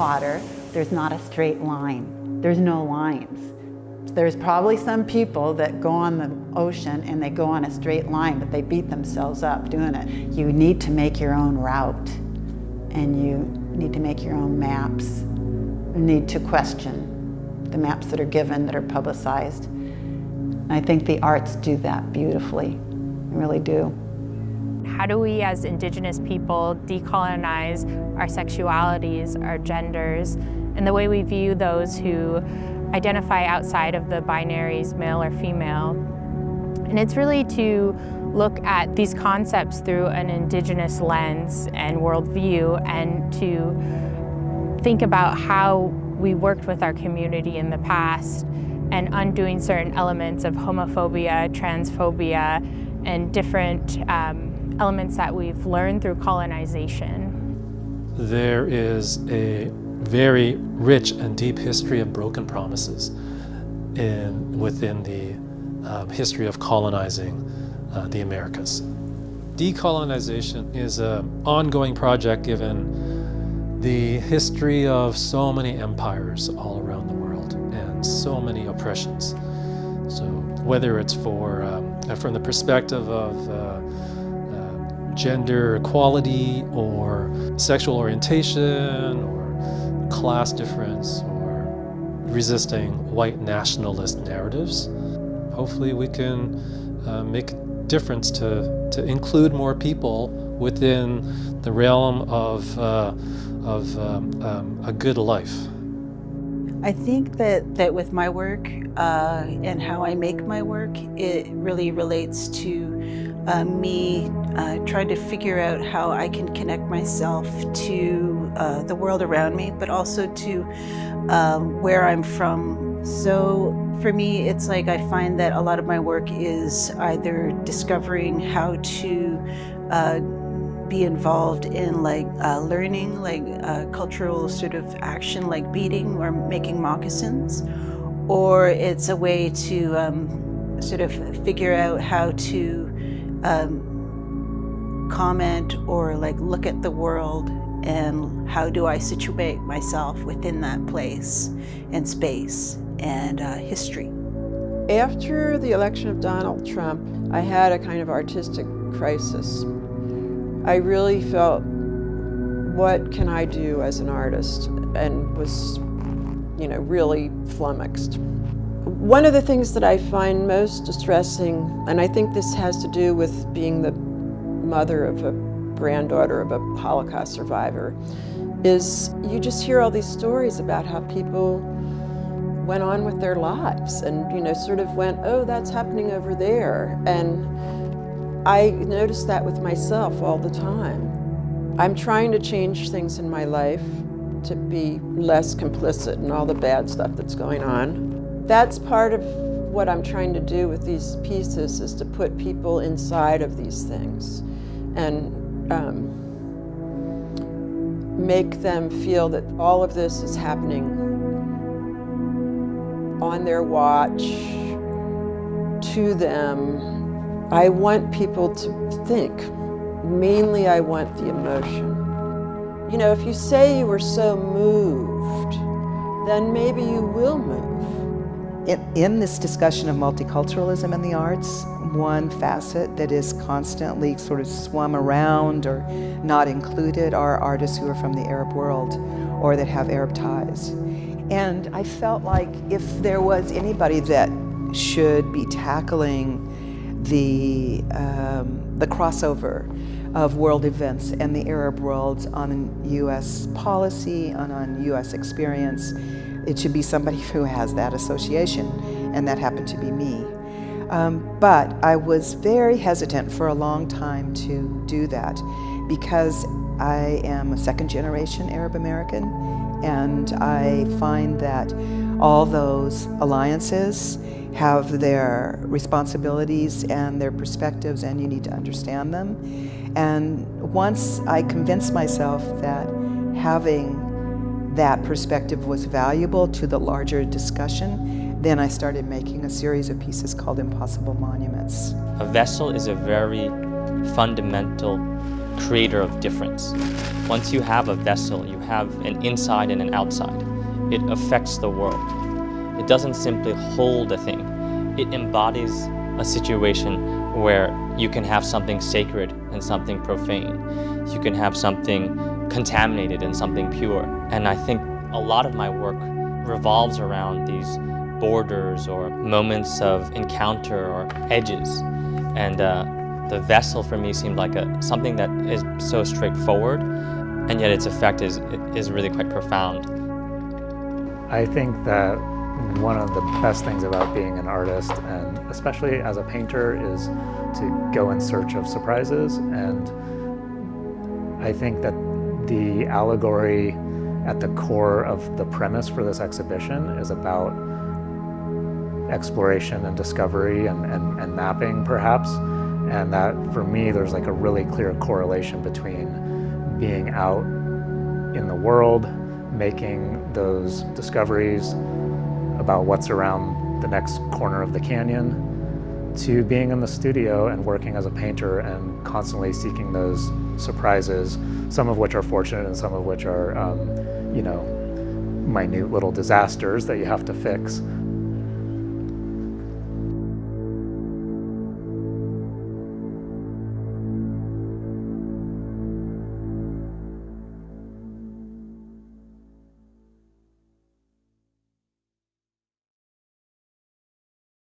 water, there's not a straight line. There's no lines. There's probably some people that go on the ocean and they go on a straight line, but they beat themselves up doing it. You need to make your own route, and you need to make your own maps. You need to question the maps that are given, that are publicized. And I think the arts do that beautifully. They really do. How do we as Indigenous people decolonize our sexualities, our genders, and the way we view those who identify outside of the binaries, male or female? And it's really to look at these concepts through an Indigenous lens and worldview, and to think about how we worked with our community in the past and undoing certain elements of homophobia, transphobia, and different elements that we've learned through colonization. There is a very rich and deep history of broken promises within the history of colonizing the Americas. Decolonization is an ongoing project given the history of so many empires all around the world and so many oppressions. So whether it's from the perspective of gender equality or sexual orientation or class difference or resisting white nationalist narratives, hopefully we can make a difference to include more people within the realm of a good life. I think that with my work and how I make my work, it really relates to me trying to figure out how I can connect myself to the world around me, but also to where I'm from. So for me, it's like I find that a lot of my work is either discovering how to be involved in learning, cultural sort of action, like beading or making moccasins, or it's a way to sort of figure out how to comment or look at the world and how do I situate myself within that place and space and history. After the election of Donald Trump, I had a kind of artistic crisis. I really felt, what can I do as an artist? And was, really flummoxed. One of the things that I find most distressing, and I think this has to do with being the mother of a granddaughter of a Holocaust survivor, is you just hear all these stories about how people went on with their lives and, sort of went, oh, that's happening over there. And I notice that with myself all the time. I'm trying to change things in my life to be less complicit in all the bad stuff that's going on. That's part of what I'm trying to do with these pieces, is to put people inside of these things and make them feel that all of this is happening on their watch, to them. I want people to think. Mainly I want the emotion. If you say you were so moved, then maybe you will move. In this discussion of multiculturalism in the arts, one facet that is constantly sort of swum around or not included are artists who are from the Arab world or that have Arab ties. And I felt like if there was anybody that should be tackling the crossover of world events and the Arab world on U.S. policy and on U.S. experience, it should be somebody who has that association, and that happened to be me. But I was very hesitant for a long time to do that because I am a second-generation Arab American, and I find that all those alliances have their responsibilities and their perspectives, and you need to understand them. And once I convinced myself that having that perspective was valuable to the larger discussion, then I started making a series of pieces called Impossible Monuments. A vessel is a very fundamental creator of difference. Once you have a vessel, you have an inside and an outside. It affects the world. It doesn't simply hold a thing. It embodies a situation where you can have something sacred and something profane. You can have something contaminated and something pure. And I think a lot of my work revolves around these borders or moments of encounter or edges. And the vessel for me seemed like something that is so straightforward, and yet its effect is really quite profound. I think that one of the best things about being an artist, and especially as a painter, is to go in search of surprises. And I think that the allegory at the core of the premise for this exhibition is about exploration and discovery and mapping, perhaps. And that, for me, there's like a really clear correlation between being out in the world, making those discoveries about what's around the next corner of the canyon, to being in the studio and working as a painter and constantly seeking those surprises, some of which are fortunate and some of which are, minute little disasters that you have to fix.